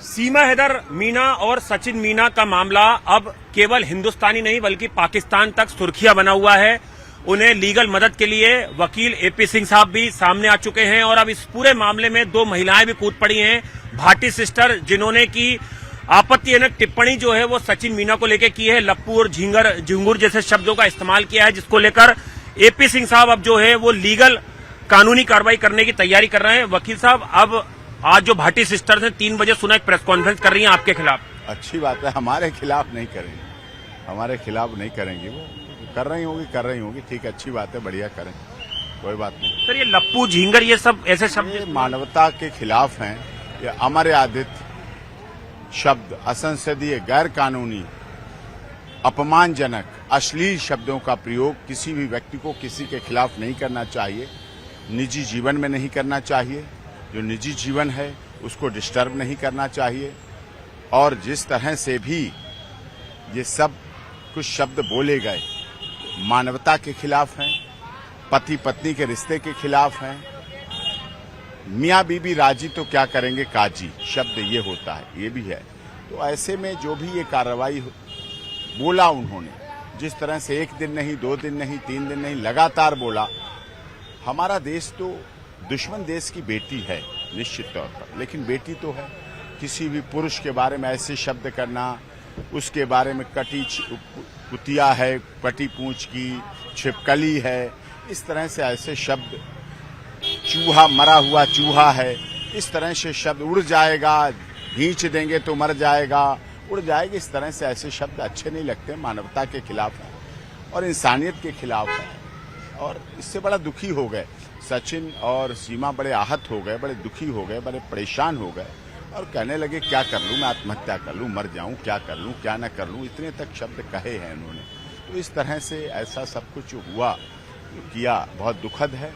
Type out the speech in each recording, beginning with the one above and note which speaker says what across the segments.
Speaker 1: सीमा हैदर मीना और सचिन मीना का मामला अब केवल हिंदुस्तानी नहीं बल्कि पाकिस्तान तक सुर्खियां बना हुआ है। उन्हें लीगल मदद के लिए वकील एपी सिंह साहब भी सामने आ चुके हैं और अब इस पूरे मामले में दो महिलाएं भी कूद पड़ी हैं। भाटी सिस्टर, जिन्होंने की आपत्तिजनक टिप्पणी जो है वो सचिन मीना को लेकर की है, लप्पू और झिंगुर जैसे शब्दों का इस्तेमाल किया है, जिसको लेकर एपी सिंह साहब अब जो है वो लीगल कानूनी कार्रवाई करने की तैयारी कर रहे हैं। वकील साहब, अब आज जो भाटी सिस्टर्स हैं 3 बजे सुना एक प्रेस कॉन्फ्रेंस कर रही हैं आपके खिलाफ।
Speaker 2: अच्छी बात है, हमारे खिलाफ नहीं करेंगे, हमारे खिलाफ नहीं करेंगे, वो कर रही होगी, ठीक है, अच्छी बात है, बढ़िया करें, कोई बात नहीं।
Speaker 1: सर, ये लप्पू झिंगर ये सब ऐसे शब्द
Speaker 2: मानवता के खिलाफ हैं। ये अमर्यादित शब्द, असंसदीय, गैर कानूनी, अपमानजनक, अश्लील शब्दों का प्रयोग किसी भी व्यक्ति को किसी के खिलाफ नहीं करना चाहिए, निजी जीवन में नहीं करना चाहिए। जो निजी जीवन है उसको डिस्टर्ब नहीं करना चाहिए। और जिस तरह से भी ये सब कुछ शब्द बोले गए मानवता के खिलाफ हैं, पति पत्नी के रिश्ते के खिलाफ हैं। मियाँ बीबी राजी तो क्या करेंगे काजी, शब्द ये होता है, ये भी है। तो ऐसे में जो भी ये कार्रवाई बोला उन्होंने, जिस तरह से 1 दिन नहीं, 2 दिन नहीं, 3 दिन नहीं, लगातार बोला। हमारा देश तो दुश्मन देश की बेटी है निश्चित तौर पर, लेकिन बेटी तो है। किसी भी पुरुष के बारे में ऐसे शब्द करना, उसके बारे में कटी कुतिया है, कटी पूंछ की, छिपकली है, इस तरह से ऐसे शब्द, चूहा, मरा हुआ चूहा है, इस तरह से शब्द, उड़ जाएगा, भींच देंगे तो मर जाएगा, उड़ जाएगी, इस तरह से ऐसे शब्द अच्छे नहीं लगते। मानवता के खिलाफ है और इंसानियत के खिलाफ है। और इससे बड़ा दुखी हो गए सचिन और सीमा, बड़े आहत हो गए, बड़े दुखी हो गए, बड़े परेशान हो गए और कहने लगे क्या कर लूं, मैं आत्महत्या कर लूं, मर जाऊं, क्या कर लूं, क्या न कर लूं, इतने तक शब्द कहे हैं उन्होंने। तो इस तरह से ऐसा सब कुछ हुआ, किया, बहुत दुखद है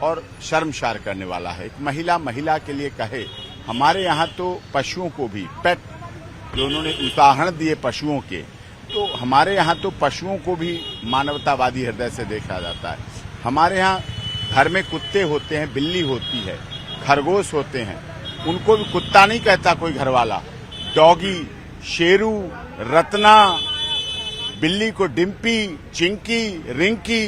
Speaker 2: और शर्मसार करने वाला है। एक महिला के लिए कहे, हमारे यहाँ तो पशुओं को भी, पेट जो उन्होंने उदाहरण दिए पशुओं के, तो हमारे यहाँ तो पशुओं को भी मानवतावादी हृदय से देखा जाता है। हमारे यहाँ घर में कुत्ते होते हैं, बिल्ली होती है, खरगोश होते हैं, उनको भी कुत्ता नहीं कहता कोई घर वाला। डॉगी, शेरू, रत्ना, बिल्ली को डिम्पी, चिंकी, रिंकी,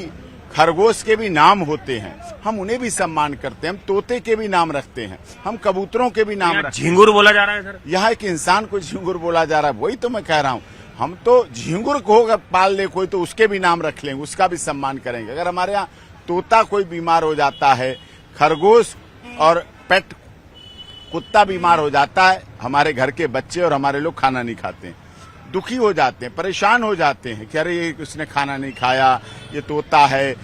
Speaker 2: खरगोश के भी नाम होते हैं, हम उन्हें भी सम्मान करते हैं। हम तोते के भी नाम रखते हैं, हम कबूतरों के भी नाम रखते हैं।
Speaker 1: झिंगुर बोला जा रहा है सर,
Speaker 2: यहाँ एक इंसान को झिंगुर बोला जा रहा है, वही तो मैं कह रहा हूँ। हम तो झिंगुर को अगर पाल ले कोई तो उसके भी नाम रख लेंगे, उसका भी सम्मान करेंगे। अगर हमारे यहाँ तोता कोई बीमार हो जाता है, खरगोश और पेट कुत्ता बीमार हो जाता है, हमारे घर के बच्चे और हमारे लोग खाना नहीं खाते हैं, दुखी हो जाते हैं, परेशान हो जाते हैं कि अरे ये उसने खाना नहीं खाया, ये तोता है,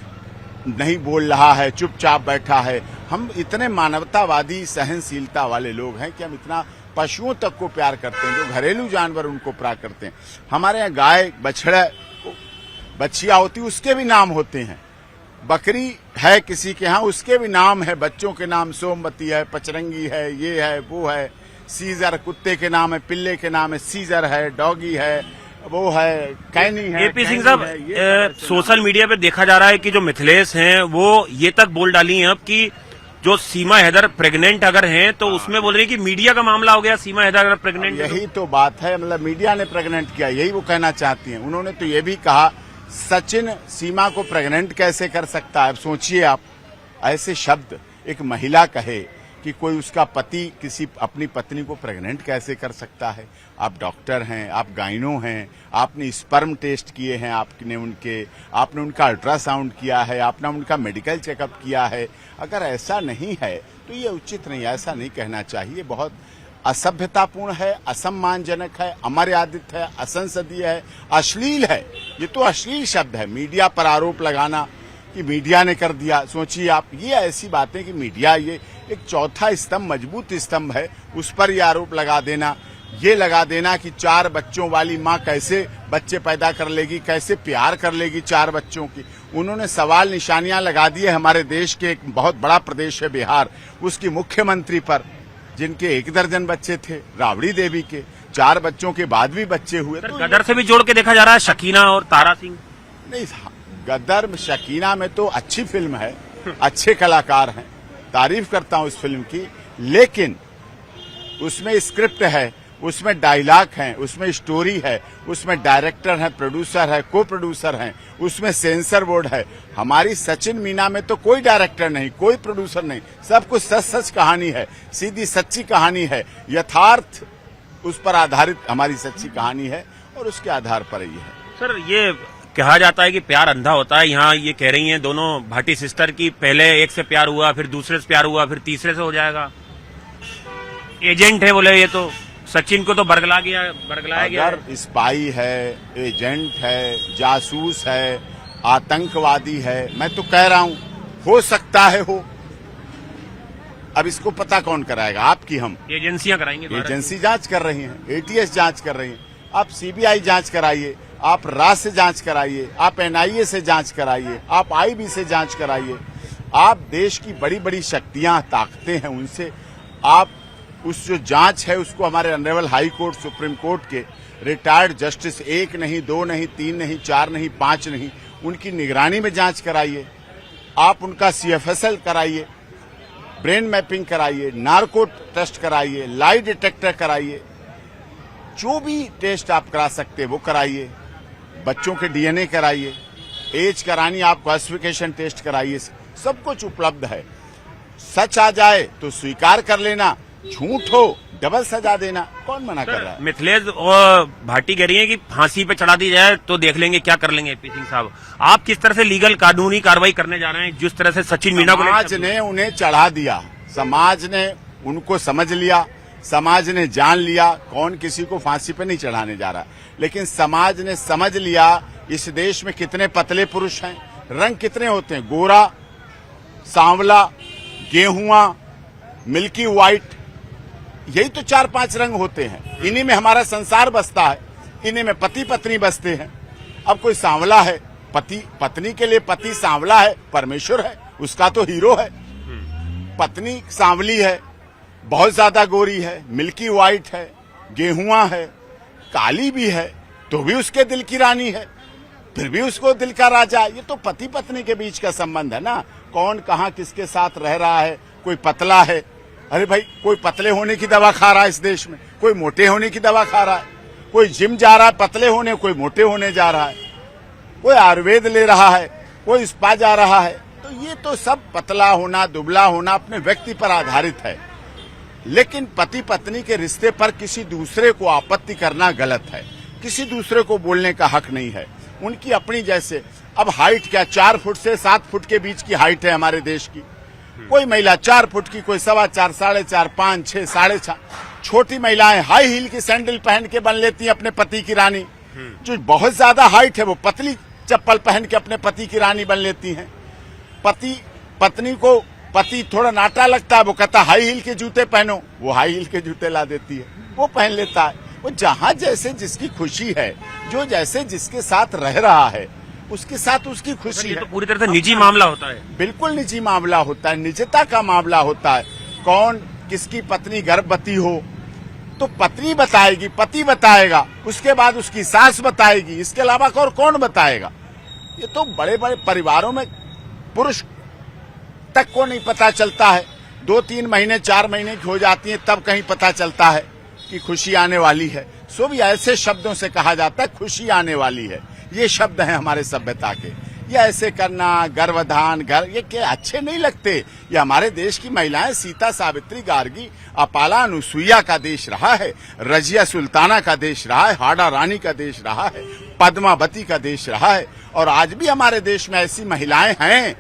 Speaker 2: नहीं बोल रहा है, चुपचाप बैठा है। हम इतने मानवतावादी, सहनशीलता वाले लोग हैं कि हम इतना पशुओं तक को प्यार करते हैं, जो घरेलू जानवर उनको प्यार करते हैं। हमारे यहाँ गाय, बछड़ा, बच्चिया होती, उसके भी नाम होते हैं। बकरी है किसी के यहाँ, उसके भी नाम है, बच्चों के नाम सोमवती है, पचरंगी है, ये है, वो है। सीजर कुत्ते के नाम है, पिल्ले के नाम है, सीजर है, डॉगी है, वो है, कैनी है।
Speaker 1: एपी सिंह साहब, सोशल मीडिया पे देखा जा रहा है कि जो मिथिलेश हैं वो ये तक बोल डाली हैं अब कि जो सीमा हैदर प्रेग्नेंट अगर हैं तो उसमें बोल रही है कि मीडिया का मामला हो गया, सीमा हैदर अगर प्रेग्नेंट।
Speaker 2: यही तो बात है, मतलब मीडिया ने प्रेग्नेंट किया, यही वो कहना चाहती हैं। उन्होंने तो ये भी कहा सचिन सीमा को प्रेग्नेंट कैसे कर सकता है। अब सोचिए आप, ऐसे शब्द एक महिला कहे कि कोई उसका पति किसी अपनी पत्नी को प्रेग्नेंट कैसे कर सकता है। आप डॉक्टर हैं, आप गाइनो हैं, आपने स्पर्म टेस्ट किए हैं, आपने उनका अल्ट्रासाउंड किया है, आपने उनका मेडिकल चेकअप किया है। अगर ऐसा नहीं है तो ये उचित नहीं है, ऐसा नहीं कहना चाहिए। बहुत असभ्यतापूर्ण है, असम्मानजनक है, अमर्यादित है, असंसदीय है, अश्लील है। ये तो अश्लील शब्द है। मीडिया पर आरोप लगाना कि मीडिया ने कर दिया, सोचिए आप, ये ऐसी बातें कि मीडिया ये एक चौथा स्तंभ, मजबूत स्तंभ है, उस पर ये आरोप लगा देना, ये लगा देना कि 4 बच्चों वाली माँ कैसे बच्चे पैदा कर लेगी, कैसे प्यार कर लेगी 4 बच्चों की। उन्होंने सवाल निशानियां लगा दी है हमारे देश के एक बहुत बड़ा प्रदेश है बिहार, उसकी मुख्यमंत्री पर, जिनके 1 दर्जन बच्चे थे, राबड़ी देवी के 4 बच्चों के बाद भी बच्चे हुए।
Speaker 1: तो गदर से भी जोड़ के देखा जा रहा है, शकीना और तारा सिंह।
Speaker 2: नहीं, गदर शकीना में तो अच्छी फिल्म है, अच्छे कलाकार हैं, तारीफ करता हूं इस फिल्म की, लेकिन उसमें स्क्रिप्ट है, उसमें डायलॉग हैं, उसमें स्टोरी है, उसमें डायरेक्टर है, प्रोड्यूसर है, को प्रोड्यूसर हैं, उसमें सेंसर बोर्ड है। हमारी सचिन मीना में तो कोई डायरेक्टर नहीं, कोई प्रोड्यूसर नहीं, सब कुछ सच सच कहानी है, सीधी सच्ची कहानी है, यथार्थ उस पर आधारित हमारी सच्ची कहानी है और उसके आधार पर ये है।
Speaker 1: सर, ये कहा जाता है कि प्यार अंधा होता है। यहाँ ये कह रही हैं दोनों भाटी सिस्टर की पहले एक से प्यार हुआ, फिर दूसरे से प्यार हुआ, फिर तीसरे से हो जाएगा। एजेंट है बोले, ये तो सचिन को तो बरगलाया गया।
Speaker 2: अगर स्पाई है, एजेंट है, जासूस है, आतंकवादी है, मैं तो कह रहा हूं हो सकता है हो। अब इसको पता कौन कराएगा? आपकी हम
Speaker 1: एजेंसियां कराएंगे।
Speaker 2: एजेंसी जांच कर रही हैं, एटीएस जांच कर रही हैं, आप सीबीआई जांच कराइए, आप राज से जांच कराइए, आप एनआईए से जांच कराइए, आप आईबी से जांच कराइए, आप देश की बड़ी बड़ी शक्तियां, ताकतें हैं, उनसे आप उस जो जांच है उसको हमारे honourable high court, supreme court के रिटायर्ड जस्टिस 1 नहीं, 2 नहीं, 3 नहीं, 4 नहीं, 5 नहीं, उनकी निगरानी में जांच कराइए। आप उनका सीएफएसएल कराइए, ब्रेन मैपिंग कराइए, नार्को टेस्ट कराइए, लाई डिटेक्टर कराइए, जो भी टेस्ट आप करा सकते हैं वो कराइए। बच्चों के डीएनए कराइए, एज करानी, आप क्लासिफिकेशन टेस्ट कराइए, सब कुछ उपलब्ध है। सच आ जाए तो स्वीकार कर लेना, झूठ हो डबल सजा देना, कौन मना कर रहा है?
Speaker 1: मिथिलेश और भाटी कह रही है कि फांसी पे चढ़ा दी जाए तो देख लेंगे क्या कर लेंगे एपी सिंह साहब। आप किस तरह से लीगल कानूनी कार्रवाई करने जा रहे हैं जिस तरह से सचिन मीना को?
Speaker 2: समाज ने उन्हें चढ़ा दिया, समाज ने उनको समझ लिया, समाज ने जान लिया कौन किसी को फांसी पे नहीं चढ़ाने जा रहा, लेकिन समाज ने समझ लिया इस देश में कितने पतले पुरुष हैं, रंग कितने होते हैं, गोरा, सांवला, गेहुआ, मिल्की व्हाइट, यही तो 4-5 रंग होते हैं। इन्हीं में हमारा संसार बसता है, इन्हीं में पति पत्नी बसते हैं। अब कोई सांवला है, पति पत्नी के लिए पति सांवला है, परमेश्वर है, उसका तो हीरो है। पत्नी सांवली है, बहुत ज्यादा गोरी है, मिल्की व्हाइट है, गेहुआ है, काली भी है, तो भी उसके दिल की रानी है, फिर भी उसको दिल का राजा। ये तो पति पत्नी के बीच का संबंध है ना, कौन कहाँ किसके साथ रह रहा है। कोई पतला है, अरे भाई कोई पतले होने की दवा खा रहा है इस देश में, कोई मोटे होने की दवा खा रहा है, कोई जिम जा रहा है पतले होने, कोई मोटे होने जा रहा है, कोई आयुर्वेद ले रहा है, कोई स्पा जा रहा है। तो ये तो सब पतला होना, दुबला होना अपने व्यक्ति पर आधारित है, लेकिन पति पत्नी के रिश्ते पर किसी दूसरे को आपत्ति करना गलत है, किसी दूसरे को बोलने का हक नहीं है। उनकी अपनी जैसे, अब हाइट क्या, 4 फुट से 7 फुट के बीच की हाइट है हमारे देश की। कोई महिला 4 फुट की, कोई 4.25, 4.5, 5, 6, 6.5। छोटी महिलाएं हाई हील की सैंडल पहन के बन लेती हैं अपने पति की रानी। जो बहुत ज्यादा हाइट है वो पतली चप्पल पहन के अपने पति की रानी बन लेती हैं। पत्नी को पति थोड़ा नाटा लगता है, वो कहता हाई हील के जूते पहनो, वो हाई हील के जूते ला देती है, वो पहन लेता है। वो जहां जैसे जिसकी खुशी है, जो जैसे जिसके साथ रह रहा है उसके साथ उसकी खुशी है।
Speaker 1: तो पूरी तरह से निजी मामला होता है।
Speaker 2: बिल्कुल निजी मामला होता है, निजता का मामला होता है। कौन किसकी पत्नी गर्भवती हो तो पत्नी बताएगी, पति बताएगा, उसके बाद उसकी सास बताएगी, इसके अलावा और कौन बताएगा? ये तो बड़े बड़े परिवारों में पुरुष तक को नहीं पता चलता है। 2-3 महीने 4 महीने की हो जाती है तब कहीं पता चलता है कि खुशी आने वाली है। सो भी ऐसे शब्दों से कहा जाता है खुशी आने वाली है, ये शब्द हैं हमारे सभ्यता के। ये ऐसे करना, गर्भधान, ये क्या अच्छे नहीं लगते? ये हमारे देश की महिलाएं सीता, सावित्री, गार्गी, अपाला, अनुसुईया का देश रहा है, रजिया सुल्ताना का देश रहा है, हाड़ा रानी का देश रहा है, पद्मावती का देश रहा है, और आज भी हमारे देश में ऐसी महिलाएं हैं,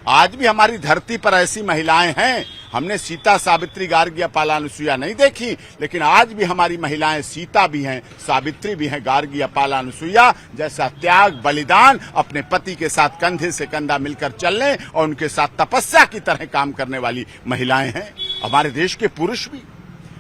Speaker 2: आज भी हमारी धरती पर ऐसी महिलाएं हैं। हमने सीता, सावित्री, गार्गी, अपाला, अनुसुईया नहीं देखी, लेकिन आज भी हमारी महिलाएं सीता भी हैं, सावित्री भी हैं, गार्गी, अपाला, अनुसुईया जैसा त्याग, बलिदान अपने पति के साथ कंधे से कंधा मिलकर चलने और उनके साथ तपस्या की तरह काम करने वाली महिलाएं हैं। हमारे देश के पुरुष भी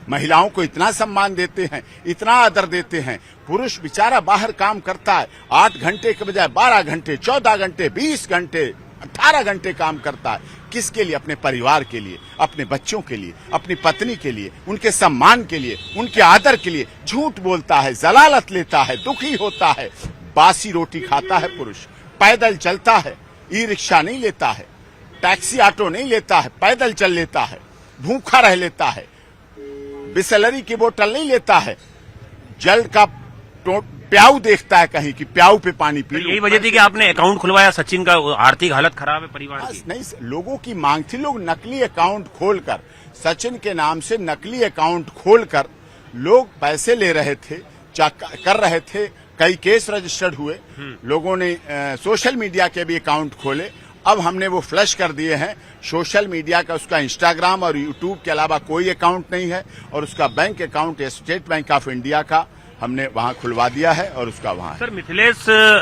Speaker 2: महिलाओं को इतना सम्मान देते हैं, इतना आदर देते हैं। पुरुष बेचारा बाहर काम करता है, 8 घंटे के बजाय 12 घंटे, 14 घंटे, 20 घंटे, 18 घंटे काम करता है। किसके लिए? अपने परिवार के लिए, अपने बच्चों के लिए, अपनी पत्नी के लिए, उनके सम्मान के लिए, उनके आदर के लिए। झूठ बोलता है, जलालत लेता है, दुखी होता है, बासी रोटी खाता है पुरुष, पैदल चलता है, ई रिक्शा नहीं लेता है, टैक्सी ऑटो नहीं लेता है, पैदल चल लेता है, भूखा रह लेता है, बिसलरी की बोतल नहीं लेता है, जल का प्याऊ देखता है कहीं कि प्याऊ पे पानी पी लो।
Speaker 1: यही वजह थी कि आपने अकाउंट खुलवाया सचिन का, आर्थिक हालत खराब है परिवार की।
Speaker 2: नहीं, लोगों की मांग थी, लोग नकली अकाउंट खोलकर, सचिन के नाम से नकली अकाउंट खोलकर लोग पैसे ले रहे थे, कर रहे थे। कई केस रजिस्टर्ड हुए, लोगों ने सोशल मीडिया के भी अकाउंट खोले। अब हमने वो फ्लश कर दिए हैं। सोशल मीडिया का, उसका इंस्टाग्राम और यूट्यूब के अलावा कोई अकाउंट नहीं है, और उसका bank account state bank of India का हमने वहां खुलवा दिया है और उसका वहां है।
Speaker 1: सर, मिथिलेश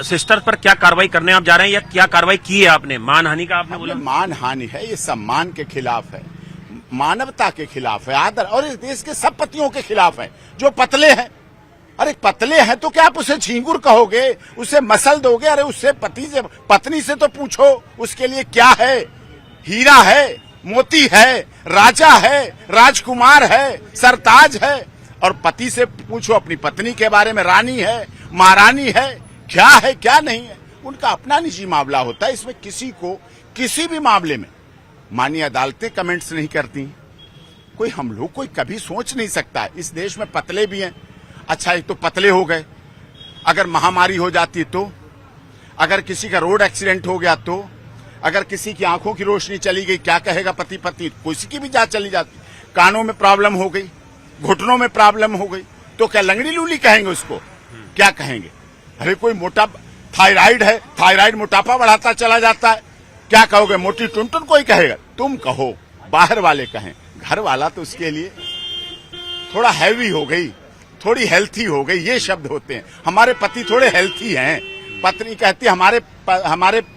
Speaker 1: सिस्टर पर क्या कार्रवाई करने आप जा रहे हैं, या क्या कार्रवाई की है आपने? मानहानि का आपने बोला?
Speaker 2: मानहानि है, ये सम्मान के खिलाफ है, मानवता के खिलाफ है, आदर, और इस देश के सब पतियों के खिलाफ है जो पतले हैं। अरे पतले हैं तो क्या आप उसे झींगुर कहोगे, उसे मसल दोगे? अरे उससे पत्नी से तो पूछो उसके लिए क्या है। हीरा है, मोती है, राजा है, राजकुमार है, सरताज है, और पति से पूछो अपनी पत्नी के बारे में, रानी है, महारानी है, क्या है क्या नहीं है। उनका अपना निजी मामला होता है, इसमें किसी को किसी भी मामले में माननीय अदालतें कमेंट्स नहीं करती। कोई हम लोग कोई कभी सोच नहीं सकता, इस देश में पतले भी हैं। अच्छा, एक तो पतले हो गए, अगर महामारी हो जाती तो, अगर किसी का रोड एक्सीडेंट हो गया तो, अगर किसी की आंखों की रोशनी चली गई, क्या कहेगा पति पत्नी? किसी की भी जान चली जाती। कानों में प्रॉब्लम हो गई, घुटनों में प्रॉब्लम हो गई, तो क्या लंगड़ी लूली कहेंगे उसको? क्या कहेंगे? अरे कोई मोटा थायराइड है, थायराइड मोटापा बढ़ाता चला जाता है, क्या कहोगे? मोटी टुनटुन कोई कहेगा? तुम कहो, बाहर वाले कहें, घर वाला तो उसके लिए थोड़ा हैवी हो गई, थोड़ी हेल्थी हो गई, ये शब्द होते हैं। हमारे पति थोड़े हेल्थी हैं, पत्नी कहती हमारे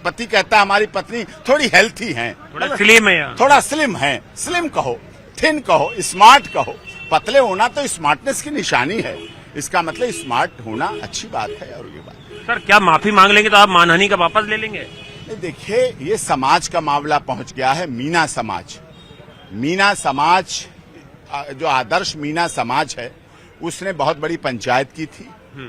Speaker 2: पति कहता है हमारी पत्नी थोड़ी हेल्थी हैं,
Speaker 1: थोड़ा स्लिम है,
Speaker 2: थोड़ा स्लिम है। स्लिम कहो, थिन कहो, स्मार्ट कहो। पतले होना तो स्मार्टनेस की निशानी है, इसका मतलब स्मार्ट होना अच्छी बात है। और ये बात
Speaker 1: सर, क्या माफी मांग लेंगे तो आप मानहानि का वापस ले लेंगे?
Speaker 2: देखिए, ये समाज का मामला पहुंच गया है। मीना समाज, मीना समाज जो आदर्श मीना समाज है, उसने बहुत बड़ी पंचायत की थी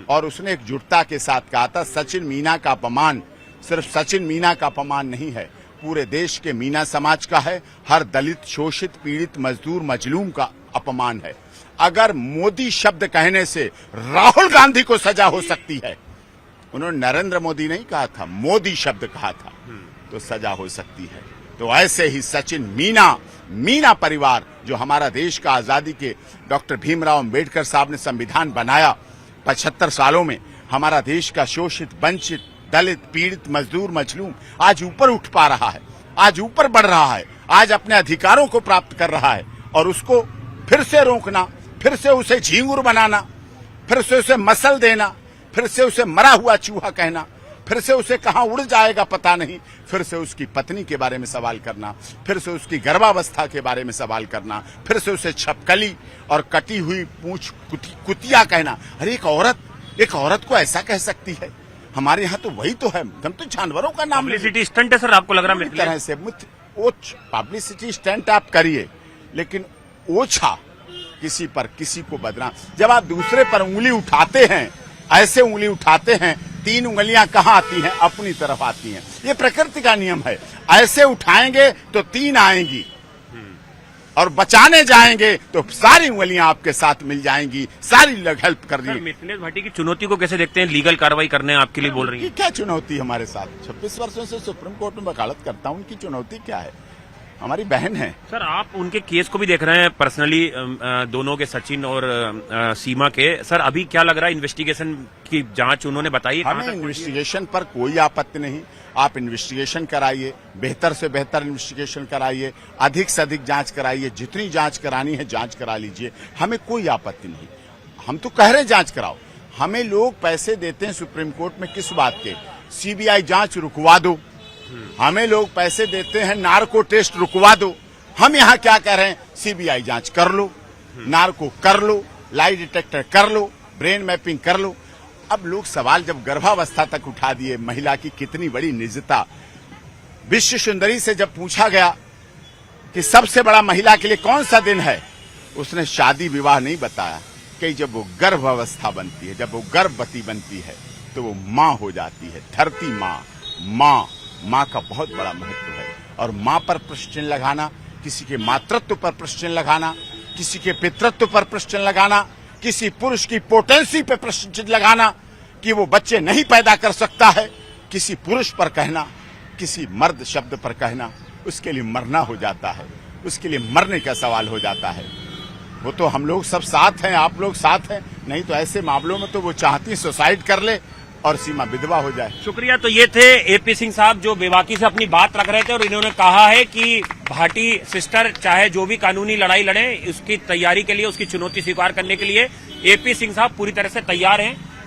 Speaker 2: और उसने एकजुटता के साथ कहा था सचिन मीना का अपमान सिर्फ सचिन मीना का अपमान नहीं है, पूरे देश के मीना समाज का है, हर दलित, शोषित, पीड़ित, मजदूर, मजलूम का अपमान है। अगर मोदी शब्द कहने से राहुल गांधी को सजा हो सकती है, उन्होंने नरेंद्र मोदी नहीं कहा था, मोदी शब्द कहा था, तो सजा हो सकती है। तो ऐसे ही सचिन मीना परिवार, जो हमारा देश का आजादी के डॉक्टर भीमराव अंबेडकर साहब ने संविधान बनाया 75 सालों में, हमारा देश का शोषित, वंचित, दलित, पीड़ित, मजदूर, मजलूम आज ऊपर उठ पा रहा है, आज ऊपर बढ़ रहा है, आज अपने अधिकारों को प्राप्त कर रहा है। और उसको फिर से रोकना, फिर से उसे झींगुर बनाना, फिर से उसे मसल देना, फिर से उसे मरा हुआ चूहा कहना, फिर से उसे कहां उड़ जाएगा पता नहीं, फिर से उसकी पत्नी के बारे में सवाल करना, फिर से उसकी गर्भावस्था के बारे में सवाल करना, फिर से उसे छपकली और कटी हुई पूंछ कुतिया कहना। अरे एक औरत को ऐसा कह सकती है? हमारे यहाँ तो वही तो है, हम तो जानवरों का नाम।
Speaker 1: पब्लिसिटी स्टंट है सर, आपको लग रहा है?
Speaker 2: तरह से पब्लिसिटी स्टंट आप करिए, लेकिन ओछा किसी को बदनाम। जब आप दूसरे पर उंगली उठाते हैं, ऐसे उंगली उठाते हैं, 3 उंगलियां कहां आती हैं? अपनी तरफ आती हैं। ये प्रकृति का नियम है, ऐसे उठाएंगे तो 3 आएंगी, और बचाने जाएंगे तो सारी उंगलियां आपके साथ मिल जाएंगी, सारी लोग हेल्प कर रही है।
Speaker 1: मिथिलेश भट्टी की चुनौती को कैसे देखते हैं? लीगल कार्रवाई करने आपके लिए बोल रही है।
Speaker 2: क्या चुनौती हमारे साथ? 26 वर्षों से सुप्रीम कोर्ट में वकालत करता हूं, उनकी चुनौती क्या है? हमारी बहन है।
Speaker 1: सर, आप उनके केस को भी देख रहे हैं पर्सनली, दोनों के, सचिन और सीमा के। सर, अभी क्या लग रहा है? इन्वेस्टिगेशन की जांच उन्होंने बताई?
Speaker 2: हमें इन्वेस्टिगेशन पर कोई आपत्ति नहीं, आप इन्वेस्टिगेशन कराइए, बेहतर से बेहतर इन्वेस्टिगेशन कराइए, अधिक से अधिक जांच कराइए, जितनी जांच करानी है जांच करा लीजिए, हमें कोई आपत्ति नहीं। हम तो कह रहे हैं जांच कराओ। हमें लोग पैसे देते हैं सुप्रीम कोर्ट में किस बात के? सीबीआई जांच रुकवा दो। हमें लोग पैसे देते हैं नार्को टेस्ट रुकवा दो। हम यहाँ क्या कह रहे हैं? सीबीआई जांच कर लो, नार्को कर लो, लाई डिटेक्टर कर लो, ब्रेन मैपिंग कर लो। अब लोग सवाल जब गर्भावस्था तक उठा दिए, महिला की कितनी बड़ी निजता। विश्व सुंदरी से जब पूछा गया कि सबसे बड़ा महिला के लिए कौन सा दिन है, उसने शादी विवाह नहीं बताया, कि जब वो गर्भावस्था बनती है, जब वो गर्भवती बनती है, तो वो माँ हो जाती है। धरती माँ का बहुत बड़ा महत्व है। और माँ पर प्रश्न लगाना, किसी के मातृत्व पर प्रश्न लगाना, किसी के पितृत्व पर प्रश्न लगाना, किसी पुरुष की पोटेंसी पे प्रश्न चिन्ह लगाना कि वो बच्चे नहीं पैदा कर सकता है, किसी पुरुष पर कहना, किसी मर्द शब्द पर कहना, उसके लिए मरना हो जाता है, उसके लिए मरने का सवाल हो जाता है। वो तो हम लोग सब साथ हैं, आप लोग साथ हैं, नहीं तो ऐसे मामलों में तो वो चाहती सुसाइड कर ले और सीमा विधवा हो जाए।
Speaker 1: शुक्रिया। तो ये थे एपी सिंह साहब जो बेबाकी से अपनी बात रख रहे थे और इन्होंने कहा है कि भाटी सिस्टर चाहे जो भी कानूनी लड़ाई लड़े, उसकी तैयारी के लिए, उसकी चुनौती स्वीकार करने के लिए एपी सिंह साहब पूरी तरह से तैयार हैं।